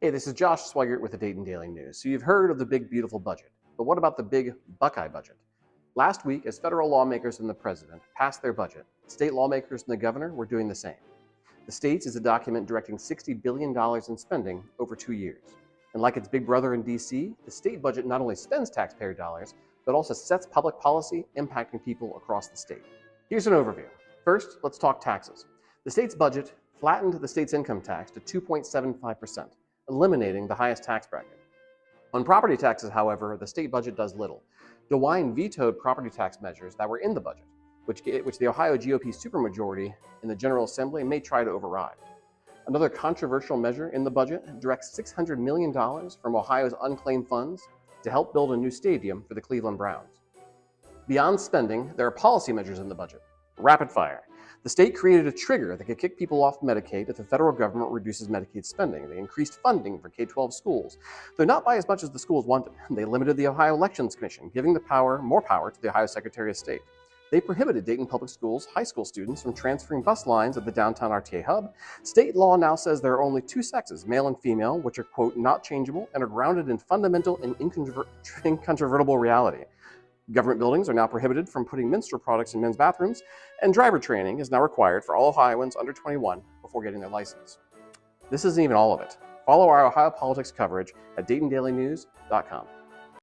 Hey, this is Josh Swigert with the Dayton Daily News. So you've heard of the big, beautiful budget, but what about the big Buckeye budget? Last week, as federal lawmakers and the president passed their budget, state lawmakers and the governor were doing the same. The state's is a document directing $60 billion in spending over 2 years. And like its big brother in D.C., the state budget not only spends taxpayer dollars, but also sets public policy impacting people across the state. Here's an overview. First, let's talk taxes. The state's budget flattened the state's income tax to 2.75%, eliminating the highest tax bracket. On property taxes, however, the state budget does little. DeWine vetoed property tax measures that were in the budget, which the Ohio GOP supermajority in the General Assembly may try to override. Another controversial measure in the budget directs $600 million from Ohio's unclaimed funds to help build a new stadium for the Cleveland Browns. Beyond spending, there are policy measures in the budget. Rapid fire. The state created a trigger that could kick people off Medicaid if the federal government reduces Medicaid spending. They increased funding for K-12 schools, though not by as much as the schools wanted. They limited the Ohio Elections Commission, giving more power to the Ohio Secretary of State. They prohibited Dayton Public Schools high school students from transferring bus lines at the downtown RTA hub. State law now says there are only two sexes, male and female, which are, quote, not changeable and are grounded in fundamental and incontrovertible reality. Government buildings are now prohibited from putting menstrual products in men's bathrooms, and driver training is now required for all Ohioans under 21 before getting their license. This isn't even all of it. Follow our Ohio politics coverage at DaytonDailyNews.com.